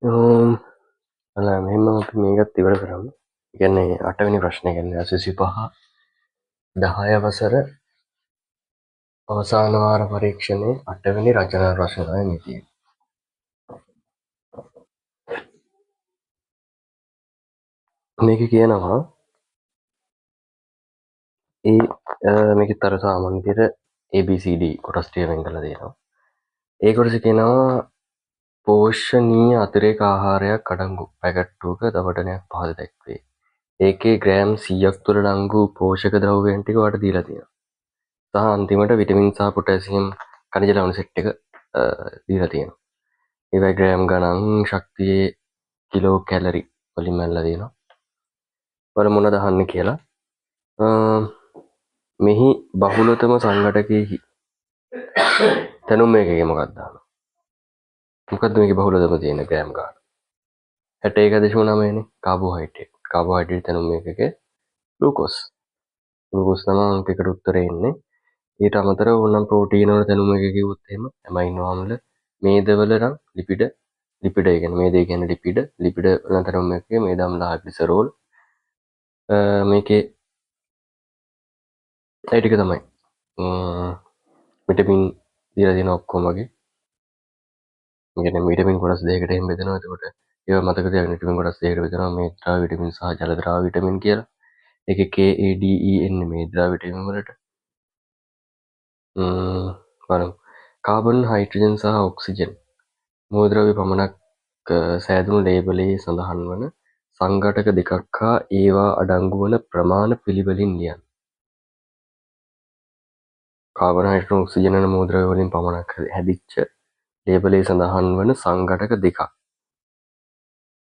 මෙහෙම අපි මේකත් ඉවර කරමු. ඒ කියන්නේ 8 වෙනි ප්‍රශ්නේ කියන්නේ 85 10 වසර අවසාන වාර පරීක්ෂණයේ 8 වෙනි රචනා ප්‍රශ්නයයි මේ තියෙන්නේ. මේක කියනවා මේකෙත් අර සාමාන්‍ය විදිහට ABCD කොටස් ටික වෙන් කරලා තියෙනවා. ඒ කොටස කියනවා පෝෂණීය අතිරේක ආහාරයක් අඩංගු පැකට්ටුවක දවටනයක් පහත දැක්වේ. ඒකේ ග්‍රෑම් 100ක් තුළ අඩංගු පෝෂක ද්‍රව්‍යයන් ටික වට දීලා තියෙනවා. සහ අන්තිමට විටමින් සහ පොටෑසියම් කනිජ ලවණ සෙට් එක දීලා තියෙනවා. ඒවයි ග්‍රෑම් ගණන් ශක්තියේ කිලෝ කැලරි වලින් මැල්ලා තියෙනවා. වල මොනවද අහන්නේ කියලා. මෙහි බහුලතම සංඝටකයේහි තැනුම මේකේ මොකක්ද දානවා. මොකද්ද මේකේ බහුලතම තියෙන ග්‍රෑම් ගන්න. 61.9 නේ කාබෝහයිඩ්‍රේට්. කාබෝහයිඩ්‍රේට් තැනුම මේකේ ග්ලූකෝස්. ග්ලූකෝස් තමයි අංකයකට උත්තරේ එන්නේ. ඊට අමතරව ඕනම් ප්‍රෝටීන වල තැනුම එක කිව්වොත් එහෙම ඇමයිනෝ ආම්ල මේදවල නම් ලිපිඩ ඒ කියන්නේ මේදේ කියන්නේ ලිපිඩ වල තැනුම එකේ මේද ආම්ල ග්ලිසරෝල් මේකේ ඒ ටික තමයි විටමින් දීලා තියෙන ඔක්කොම වගේ. ඒ කියන්නේ විටමින් කොටස් දෙකකට එහෙම බෙදෙනවා. එතකොට ඒවා මතක තියාගන්න විටමින් කොටස් දෙකකට බෙදෙනවා මේ ද්‍රව විටමින් සහ ජල ද්‍රව විටමින් කියලා. ඒකේ K A D E එන්නේ මේ ද්‍රව විටමින් වලට. බලමු. කාබන් හයිඩ්‍රජන් සහ ඔක්සිජන් මූලද්‍රව්‍ය පමණක් සෑදුණු ලේබලයේ සඳහන් වන සංඝටක දෙකක් හා ඒවා අඩංගු වන ප්‍රමාණ පිළිවෙලින් ලියන්න. කාබන් හයිඩ්‍රජන් ඔක්සිජන් යන මූලද්‍රව්‍ය වලින් පමණක් හැදිච්ච ලේබලයේ සඳහන් වන සංඝටක දෙකක්.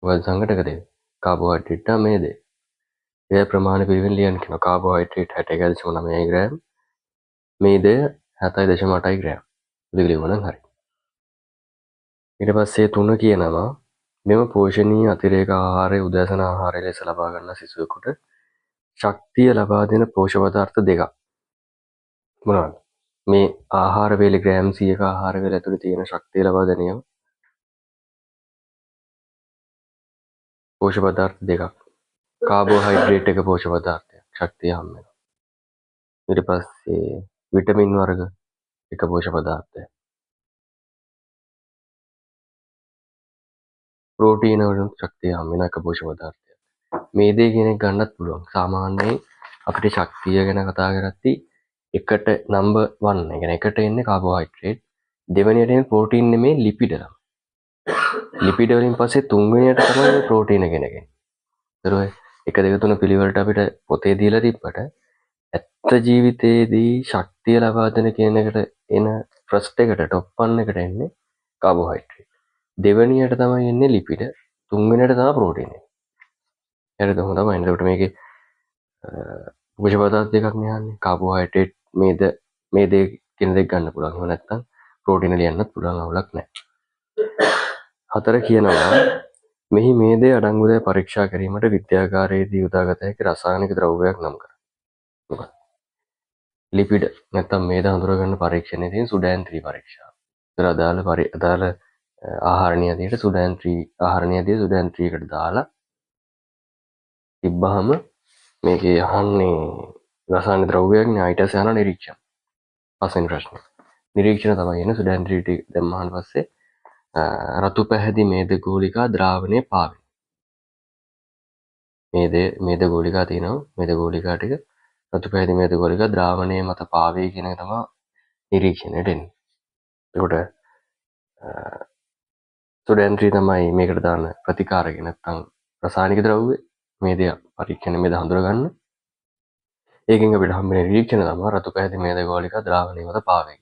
මොකද සංඝටක දෙක? කාබෝහයිඩ්‍රේට් හා මේදය. ඒ ප්‍රමාණ පිළිවෙලින් ලියන්න කියනවා. කාබෝහයිඩ්‍රේට් 61.9 ග්‍රෑම්, මේදය 70.8 ග්‍රෑම්. දෙක ලියුවනම් හරි. ඊට පස්සේ 3 කියනවා මෙම පෝෂණීය අතිරේක ආහාරය උදෑසන ආහාරය ලෙස ලබා ගන්නා සිසුවෙකුට ශක්තිය ලබා දෙන පෝෂක පදාර්ථ දෙකක් මොනවාද? මේ ආහාර වේල ග්‍රෑම් 100ක ආහාර වේල ඇතුළේ තියෙන ශක්තිය ලබා ගැනීම පෝෂක පදාර්ථ දෙකක්. කාබෝහයිඩ්‍රේට් එක පෝෂක පදාර්ථයක්. ශක්තිය හම්බ වෙනවා. ඊට පස්සේ විටමින් වර්ග එක පෝෂක පදාර්ථයක්. ප්‍රෝටීන වලින් ශක්තිය හම්බ වෙන එක පෝෂක පදාර්ථයක්. මේදේ කියන එක ගන්නත් පුළුවන්. සාමාන්‍යයෙන් අපිට ශක්තිය ගැන කතා කරද්දී එකට නම්බර් 1 ඒ කියන්නේ එකට එන්නේ කාබෝහයිඩ්‍රේට්, දෙවෙනියට එන්නේ ප්‍රෝටීන් නෙමෙයි ලිපිඩ තමයි. ලිපිඩ වලින් පස්සේ තුන්වෙනියට තමයි ප්‍රෝටීන කියන එක එන්නේ. ඒතර ඔය 1 2 3 පිළිවෙලට අපිට පොතේ දීලා තිබ්බට ඇත්ත ජීවිතයේදී ශක්තිය ලබා දෙන කියන එකට එන ෆස්ට් එකට টොප් 1 එකට එන්නේ කාබෝහයිඩ්‍රේට්. දෙවෙනියට තමයි එන්නේ ලිපිඩ, තුන්වෙනියට තමයි ප්‍රෝටීන එන්නේ. හරිද? හොඳයි. එතකොට මේකේ පෝෂක පදාර්ථ දෙකක් නේ කාබෝහයිඩ්‍රේට් මේදේ කියන දෙක ගන්න පුළුවන්. එහෙම නැත්නම් ප්‍රෝටීන ලියන්නත් පුළුවන් අවුලක් නැහැ. 4 කියනවා මෙහි මේදේ අඩංගුද පරීක්ෂා කිරීමට විද්‍යාගාරයේදී යොදාගත හැකි රසායනික ද්‍රව්‍යයක් නම් කර. මොකක්ද? ලිපිඩ නැත්නම් මේද හඳුනාගන්න පරීක්ෂණයේ තියෙන සුඩෑන් 3 පරීක්ෂාව. ඒතර අදාළ ආහාර නියදයට සුඩෑන් 3 ආහාර නියදයේ සුඩෑන් 3 එකට දාලා තිබ්බහම මේකේ අහන්නේ රසායනික ද්‍රව්‍යයක් නේ ඊට පස්සේ අහන නිරීක්ෂණ. පස්වෙනි ප්‍රශ්නේ. නිරීක්ෂණ තමයි එන්නේ සුඩෑන් 3 දැම්මහන් පස්සේ රතු පැහැති මේද ගෝලිකා ද්‍රාවණය පාවෙන. මේද ගෝලිකා තියෙනවා. මේද ගෝලිකා ටික රතු පැහැති මේද ගෝලිකා ද්‍රාවණය මත පාවේ කියන එක තමයි නිරීක්ෂණයට එන්නේ. ඒකට සුඩෑන් 3 තමයි මේකට දාන ප්‍රතිකාරක නැත්නම් රසායනික ද්‍රව්‍ය මේද පරීක්ෂණ මේද හඳුනගන්න. ඒකෙන් අපිට හම්බෙන නිරීක්ෂණ තමයි රතු පැහැති මේද ගෝලිකා ද්‍රාවණය මත පාවේ.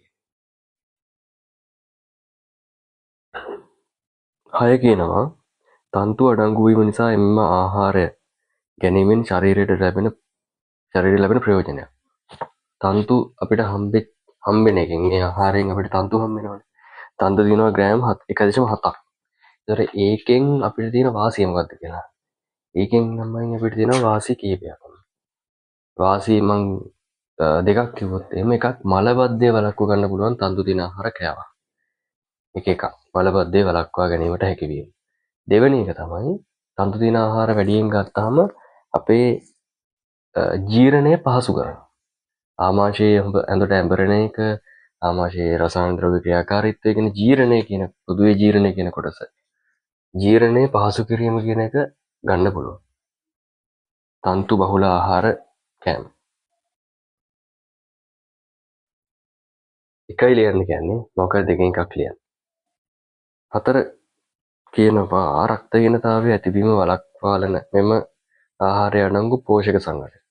6 කියනවා තන්තු අඩංගු වීම නිසා එම ආහාරය ගැනීමෙන් ශරීරයට ලැබෙන ප්‍රයෝජනයක්. තන්තු අපිට හම්බෙන එකෙන් මේ ආහාරයෙන් අපිට තන්තු හම්බ වෙනවනේ. තන්තු දිනනවා ග්‍රෑම් 1.7ක්. ඒතර ඒකෙන් අපිට තියෙන වාසිය මොකද්ද කියලා. ඒකෙන් නම් අපිට තියෙන වාසි කීපයක්. වාසි මං දෙකක් කිව්වොත් එහෙම එකක් මලබද්ධය වළක්ව ගන්න පුළුවන් තන්තු දින ආහාර කෑවා. එක මලබද්ධය වළක්වා ගැනීමට හැකි වීම. දෙවෙනි එක තමයි තන්තු තියෙන ආහාර වැඩියෙන් ගත්තාම අපේ ජීර්ණය පහසු කරනවා. ආමාශයේ ඇඳට ඇඹරෙන එක, ආමාශයේ රසායන ද්‍රව්‍ය ක්‍රියාකාරීත්වය කියන ජීර්ණය කියන පොදුවේ ජීර්ණය කියන කොටස. ජීර්ණය පහසු කිරීම කියන එක ගන්න පුළුවන්. තන්තු බහුල ආහාර කෑම. එකයි ලියන්න කියන්නේ මොකද දෙකෙන් එකක් ලියන්න. 4 කියනවා රක්තහීනතාවය ඇතිවීම වළක්වාලන මෙම ආහාරය අඩංගු පෝෂක සංඝටක.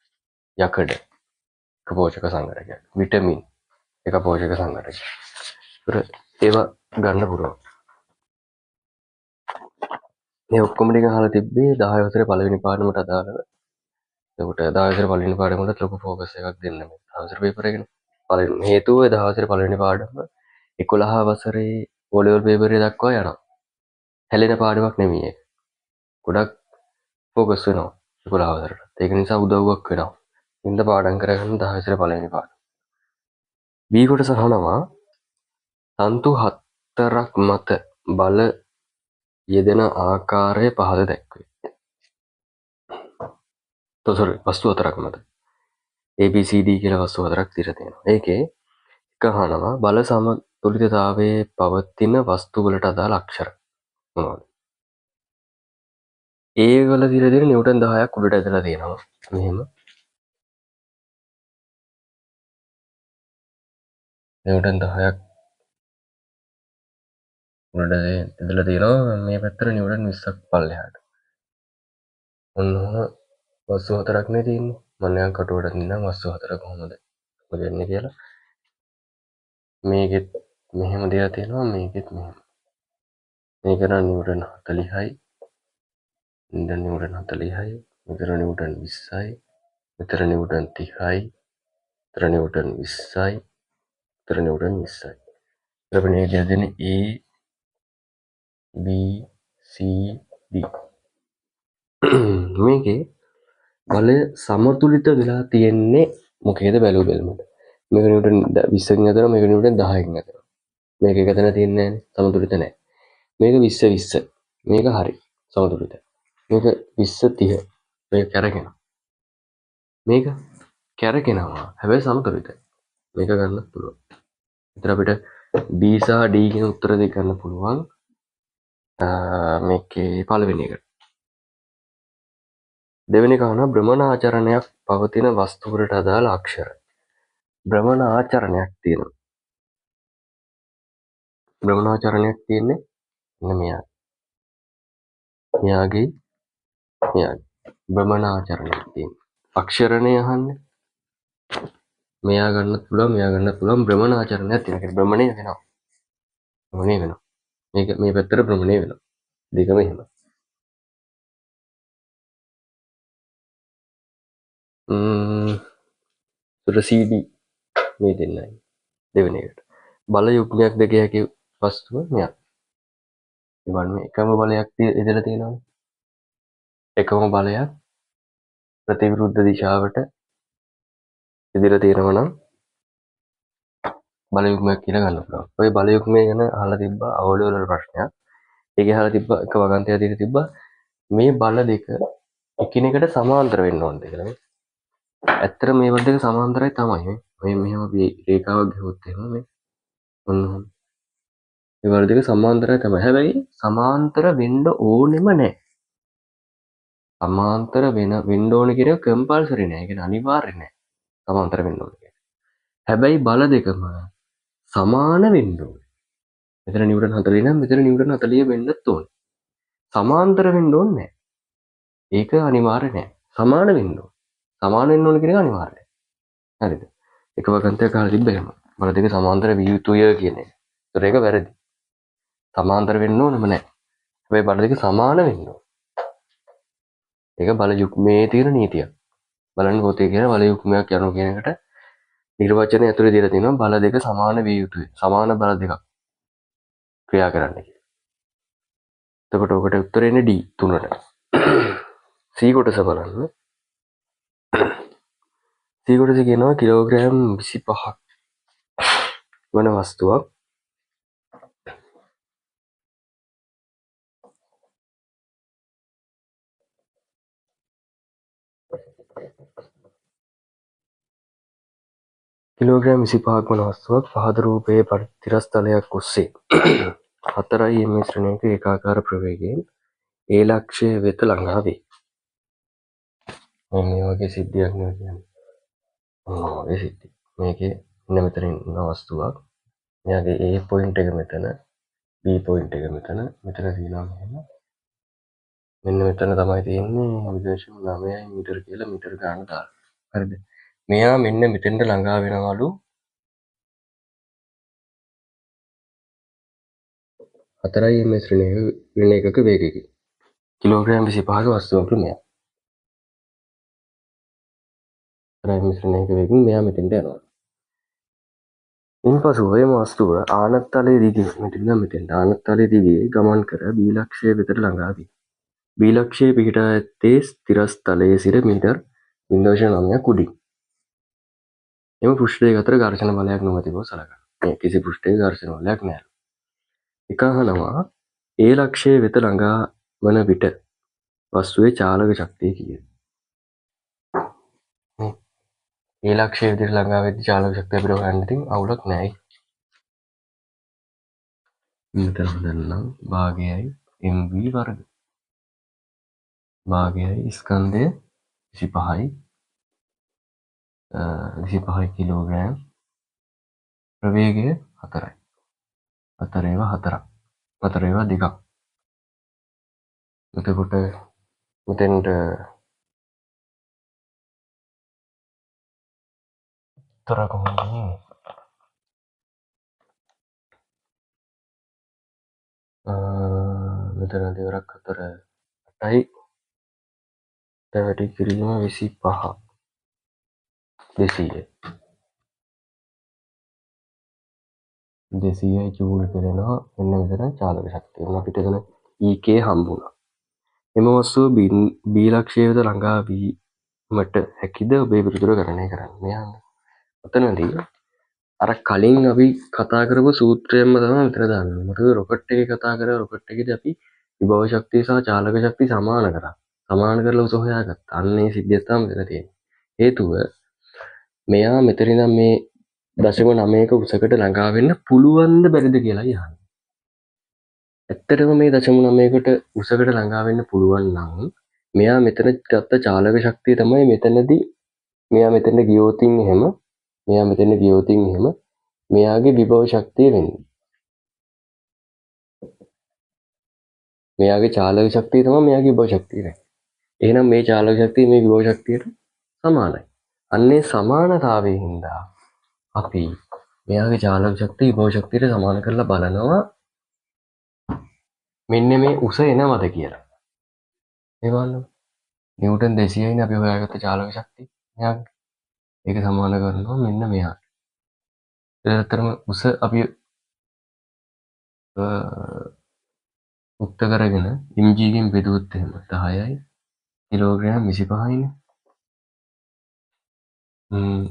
යකඩ එක පෝෂක සංඝටකයක්. විටමින් එක පෝෂක සංඝටකයක්. ඒවා ගන්න පුළුවන්. මේ ඔක්කොම ටික අහලා තිබ්බේ 10 වසරේ පළවෙනි පාඩමට අදාළව. එතකොට 10 වසරේ පළවෙනි පාඩමට ලොකු ෆෝකස් එකක් දෙන්න මේ 10 වසරේ පේපර් එකනේ. පළවෙනි හේතුව 10 වසරේ පළවෙනි පාඩම 11 වසරේ O level පේපර් එක දක්වා යනවා. හැලෙන පාඩමක් නෙමෙයි ඒක. ගොඩක් ෆෝකස් වෙනවා 11 වසරට. ඒක නිසා උදව්වක් වෙනවා. ඉන්න පාඩම් කරගන්න 10 වසරේ පළවෙනි පාඩම. B කොටස අහනවා තන්තු 4ක් මත බල යෙදෙන ආකාරය පහද දැක්වේ. වස්තු 4ක් මත ABCD කියලා වස්තු 4ක් දීලා තියෙනවා. ඒකේ එක අහනවා බල සමතුලිතතාවයේ පවතින වස්තු වලට අදාළ අක්ෂර මොනවද? ඒවල දීලා තියෙන නිව්ටන් 10ක් උඩට ඇදලා තියෙනවා. මෙහෙම නිව්ටන් 10ක් උඩට ඇදලා තියෙනවා. මේ පැත්තට නිව්ටන් 20ක් පල්ලෙහාට. ඔන්න වස්තු 4ක් නේ තියෙන්නේ. මම නිකන් කටුවට දින්නම් වස්තු 4 කොහොමද හොයන්නේ කියලා. මේකෙත් මෙහෙම දෙයක් තියෙනවා. මේකෙත් මෙහෙම. මේක නම් නිව්ටන් 40යි. මෙතන නිව්ටන් 40යි. මෙතන නිව්ටන් 20යි. මෙතන නිව්ටන් 30යි. මෙතන නිව්ටන් 20යි. මෙතන නිව්ටන් 20යි. ඊළඟට මේ දෙන්නේ A B C D. මේකේ බලය සමතුලිත වෙලා තියෙන්නේ මොකේද බැලුව බැලමුට. මේක නිව්ටන් 20කින් අතර මේක නිව්ටන් 10කින් අතර. මේක එක තැන තියන්නේ නැහැ සමතුලිත නැහැ. මේක 20 20. මේක හරි සමතුලිතයි. මේක 20 30. මේක කැරකෙනවා. මේක කැරකෙනවා. හැබැයි සමතුලිතයි. මේක ගන්න පුළුවන්. ඒතර අපිට B සහ D කියන උත්තර දෙක ගන්න පුළුවන්. මේකේ පළවෙනි එක. දෙවෙනි කාරණා භ්‍රමණාචරණයක් පවතින වස්තු වලට අදාළ අක්ෂර. භ්‍රමණාචරණයක් තියෙනවා. භ්‍රමණාචරණයක් තියෙන්නේ මෙන්න මෙයාගේ භ්‍රමණාචරණයක් තියෙනවා. අක්ෂරණය අහන්නේ මෙයා ගන්නත් පුළුවන් භ්‍රමණාචරණයක් තියෙනවා. භ්‍රමණය වෙනවා. මේක මේ පැත්තට භ්‍රමණය වෙනවා. දෙකම එහෙම. CD මේ දෙන්නයි. දෙවෙනි එකට. බල යුග්මයක් දෙක හැකි වස්තුව මෙයා. ඉවන්නේ එකම බලයක් ඉදලා තියෙනවා. එකම බලයක් ප්‍රතිවිරුද්ධ දිශාවට ඉදිරිය තියෙනවා නම් බල යුග්මයක් කියලා ගන්න පුළුවන්. ඔය බල යුග්මය ගැන අහලා තිබ්බා අවුල වල ප්‍රශ්නයක්. ඒකේ අහලා තිබ්බා එක වගන්තියක් දීලා තිබ්බා මේ බල දෙක එකිනෙකට සමාන්තර වෙන්න ඕනද කියලා. ඇත්තට මේ වල දෙක සමාන්තරයි තමයි. මේ මෙහෙම රේඛාවක් ගහුවොත් එහෙම මේ ඔන්න මේ වල දෙක සමාන්තරයි තමයි. හැබැයි සමාන්තර වෙන්න ඕනෙම නැහැ. සමාන්තර වෙන්න ඕනේ කියන එක කම්පල්සරි නෑ. ඒ කියන්නේ අනිවාර්ය නෑ. සමාන්තර වෙන්න ඕනේ කියන්නේ. හැබැයි බල දෙකම සමාන වෙන්න ඕනේ. මෙතන නිව්ටන් 40 නම් මෙතන නිව්ටන් 40 වෙන්නත් ඕනේ. සමාන්තර වෙන්න ඕනේ නෑ. ඒක අනිවාර්ය නෑ. සමාන වෙන්න ඕනේ. සමාන වෙන්න ඕනේ කියන එක අනිවාර්යයි. හරිද? එක වගන්තියක් අහලා තිබ්බ එහෙම. බල දෙක සමාන්තර විය යුතුය කියන එක. ඒතර ඒක වැරදි. සමාන්තර වෙන්න ඕනෙම නෑ. හැබැයි බල දෙක සමාන වෙන්න ඕනේ. ඒක බල යුග්මයේ තියෙන නීතියක්. බලන්න පොතේ කියන බල යුග්මයක් යනවා කියන එකට නිර්වචනය ඇතුලේ දීලා තියෙනවා බල දෙක සමාන විය යුතුයි. සමාන බල දෙකක් ක්‍රියා කරන්න කියලා. එතකොට ඔකට උත්තරේ එන්නේ D 3ට. C කොටස බලන්න. C කොටස කියනවා කිලෝග්‍රෑම් 25ක් වන වස්තුවක් කිලෝග්‍රෑම් 25ක් වන වස්තුවක් පහත රූපයේ තිරස්තලයක් ඔස්සේ 4 m ශ්‍රේණියක ඒකාකාර ප්‍රවේගයෙන් ඒ ලක්ෂ්‍යය වෙත ළඟා වේ. මේ වගේ සිද්ධියක් නේ කියන්නේ. ඔය සිද්ධිය. මේකේ මෙන්න මෙතන ඉන්න වස්තුවක්. මෙයාගේ A පොයින්ට් එක මෙතන, B පොයින්ට් එක මෙතන, මෙතන තියෙනවා මෙහෙම. මෙන්න මෙතන තමයි තියෙන්නේ 0.9 මීටර කියලා මීටර ගාන දාලා. හරිද? මෙයා මෙන්න මෙතෙන්ට ළඟා වෙනවලු 4 m ශ්‍රේණියක වේගයකින්. කිලෝග්‍රෑම් 25ක වස්තුවක මෙයා. 4 m ශ්‍රේණියක වේගකින් මෙයා මෙතෙන්ට යනවා. ඉන්පසු ඔය වස්තුව ආනත්තලයේ දිගේ මෙතෙන්ට ආනත්තලයේ දිගේ ගමන් කර B ලක්ෂ්‍යය වෙතට ළඟා වේ. B ලක්ෂ්‍යය පිහිටා ඇත්තේ ස්ථිරස්ථලයේ සිට මීටර් 0.9ක් උඩින්. එම පෘෂ්ඨයක අතර ඝර්ෂණ බලයක් නොමැති බව සලකනවා. මේ කිසි පෘෂ්ඨයක ඝර්ෂණ බලයක් නැහැ. එක අහනවා ඒ ලක්ෂ්‍යය වෙත ළඟා වන විට වස්තුවේ චාලක ශක්තිය කීයද? ඒ ලක්ෂ්‍යය විදිහට ළඟා වෙද්දී චාලක ශක්තිය අපිට හොයන්න ඉතින් අවුලක් නැහැ. මෙතන හදන්නම් භාගයයි mv වර්ග. භාගයයි ස්කන්ධය 25යි 25 කිලෝග්‍රෑම් ප්‍රවේගය 4යි. 4 ඒවා 4ක්. 4 ඒවා 2ක්. එතකොට මෙතෙන්ට උත්තර කොහොමද එන්නේ? මෙතන දෙවරක් 4 8යි. වැඩි කිරීම 25 200යි. 200යි ජූල් කරනවා. මෙන්න මෙතන චාලක ශක්තිය. අපිට එතන EK හම්බුණා. එම වස්තුව B ලක්ෂ්‍යය වෙත ළඟා වීමට හැකිද ඔබේ පිළිතුර ගණනය කරන්න. මෙයන් ඔතනදී අර කලින් අපි කතා කරපු සූත්‍රයෙන්ම තමයි මෙතන දාන්නේ. මොකද රොකට් එකේ කතා කරා රොකට් එකේදී අපි විභව ශක්තිය සහ චාලක ශක්තිය සමාන කරා. සමාන කරලා උස හොයාගත්තා. අන්න ඒ සිද්ධිය තමයි මෙතන තියෙන්නේ. හේතුව මෙයා මෙතන ඉඳන් මේ 0.9ක උසකට ළඟා වෙන්න පුළුවන්ද බැරිද කියලා යහන්නේ. ඇත්තටම මේ 0.9කට උසකට ළඟා වෙන්න පුළුවන් නම් මෙයා මෙතන ගත්ත චාලක ශක්තිය තමයි මෙතනදී මෙයා මෙතන ගියොතින් එහෙම මෙයාගේ විභව ශක්තිය වෙන්නේ. මෙයාගේ චාලක ශක්තිය තමයි මෙයාගේ විභව ශක්තිය වෙන්නේ. එහෙනම් මේ චාලක ශක්තිය මේ විභව ශක්තියට සමානයි. අන්නේ සමානතාවයෙන් හින්දා අපි මෙයාගේ චාලක ශක්තිය විභව ශක්තියට සමාන කරලා බලනවා මෙන්න මේ උස එනවද කියලා. මේ බලන්න. නිව්ටන් 200යිනේ අපි හොයාගත්ත චාලක ශක්තිය. මෙයාගේ ඒක සමාන කරනවා මෙන්න මෙයාට. ඒතරම උස අපි උක්ත කරගෙන mg ගෙන් බෙදුවොත් එහෙම 10යි කිලෝග්‍රෑම් 25යිනේ.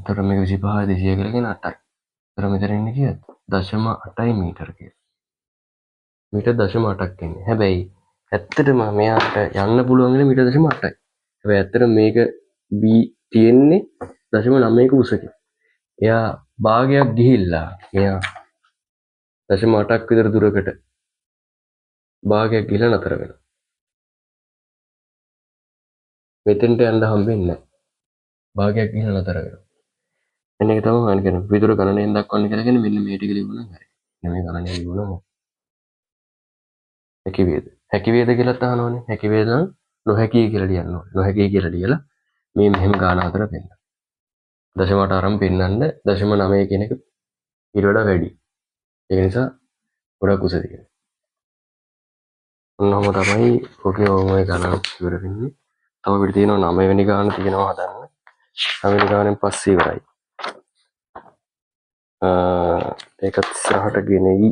තොර මේක 25 200 කරගෙන 8යි. තොර මෙතන ඉන්නේ කීයද? 0.8 මීටර කියලා. මීටර් 0.8ක් එන්නේ. හැබැයි ඇත්තටම මෙයාට යන්න පුළුවන් වෙන මීටර් 0.8යි. හැබැයි ඇත්තටම මේක B තියෙන්නේ 0.9ක උසකින්. එයා භාගයක් ගිහිල්ලා මෙයා 0.8ක් විතර දුරකට භාගයක් ගිහිල්ලා නතර වෙනවා. මෙතෙන්ට යන්න හම්බෙන්නේ නැහැ. භාගයක් ගිහිල්ලා නතර වෙනවා. එන්න එක තමයි මම කියන්නේ විතර ගණනයෙන් දක්වන්න කියලා කියන්නේ මෙන්න මේ ටික ලියුණා හරි. මේ ගණනය ලියුණා. හැකි වේද? හැකි වේද කියලාත් අහනවනේ. හැකි වේද නම් නොහැකි කියලා ලියන්න ඕනේ. නොහැකි කියලා ලියලා මේ මෙහෙම ගාන හතර පෙන්නන්න. 0.8 අරන් පෙන්නන්න 0.9 කියන එක ඊට වඩා වැඩි. ඒක නිසා ගොඩක් උස තියෙනවා. ඔන්නෝම තමයි ඔකේ ඔය ගණන් ඉවර වෙන්නේ. තව අපිට තියෙනවා 9 වෙනි ගාන තියෙනවා හදන්න. 9 වෙනි ගානෙන් පස්සේ ඉවරයි. ඒකත් ඉස්සරහට ගෙනෙයි.